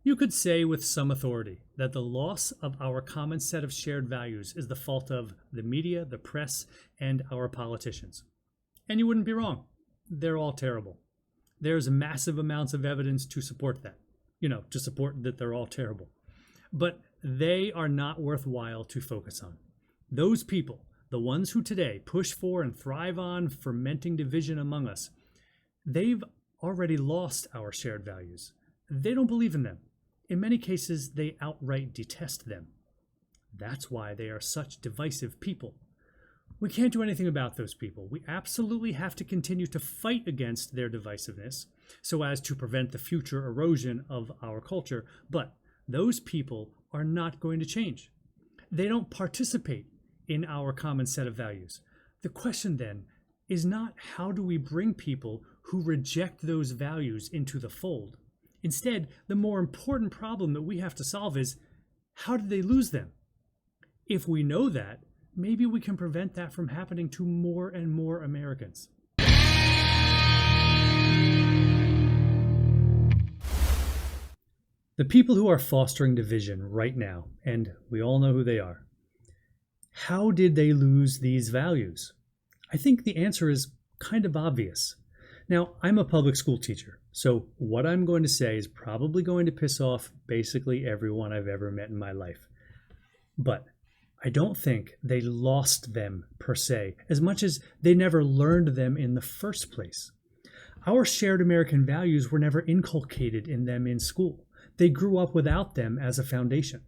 You could say with some authority that the loss of our common set of shared values is the fault of the media, the press, and our politicians. And you wouldn't be wrong. They're all terrible. There's massive amounts of evidence to support that, to support that they're all terrible. But they are not worthwhile to focus on. Those people, the ones who today push for and thrive on fermenting division among us, they've already lost our shared values. They don't believe in them. In many cases, they outright detest them. That's why they are such divisive people. We can't do anything about those people. We absolutely have to continue to fight against their divisiveness so as to prevent the future erosion of our culture. But those people are not going to change. They don't participate in our common set of values. The question then is not how do we bring people who reject those values into the fold. Instead, the more important problem that we have to solve is how did they lose them? If we know that, maybe we can prevent that from happening to more and more Americans. The people who are fostering division right now, and we all know who they are, how did they lose these values? I think the answer is kind of obvious. Now, I'm a public school teacher, so what I'm going to say is probably going to piss off basically everyone I've ever met in my life. But I don't think they lost them per se, as much as they never learned them in the first place. Our shared American values were never inculcated in them in school. They grew up without them as a foundation.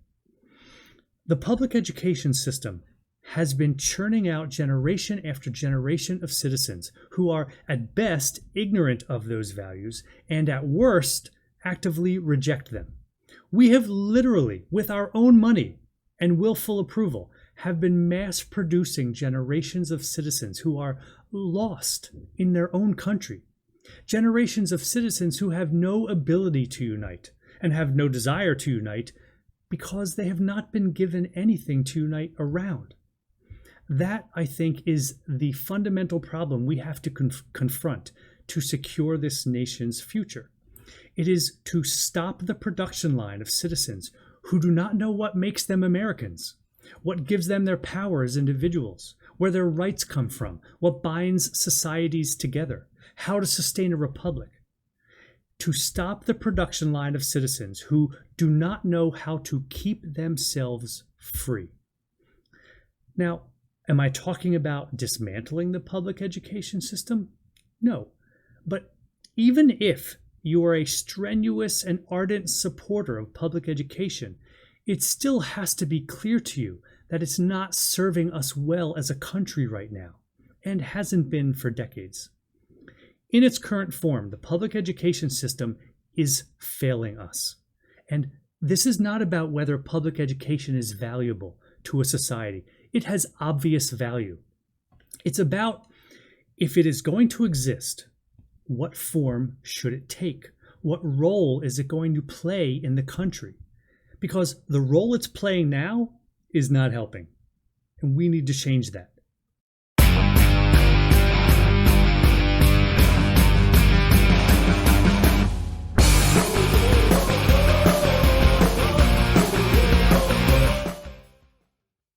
The public education system has been churning out generation after generation of citizens who are at best ignorant of those values and at worst actively reject them. We have literally, with our own money and willful approval, have been mass producing generations of citizens who are lost in their own country. Generations of citizens who have no ability to unite and have no desire to unite because they have not been given anything to unite around. That, I think, is the fundamental problem we have to confront to secure this nation's future. It is to stop the production line of citizens who do not know what makes them Americans, what gives them their power as individuals, where their rights come from, what binds societies together, how to sustain a republic. To stop the production line of citizens who do not know how to keep themselves free. Now, am I talking about dismantling the public education system? No. But even if you are a strenuous and ardent supporter of public education, it still has to be clear to you that it's not serving us well as a country right now, and hasn't been for decades. In its current form, the public education system is failing us. And this is not about whether public education is valuable to a society. It has obvious value. It's about, if it is going to exist, what form should it take? What role is it going to play in the country? Because the role it's playing now is not helping. And we need to change that.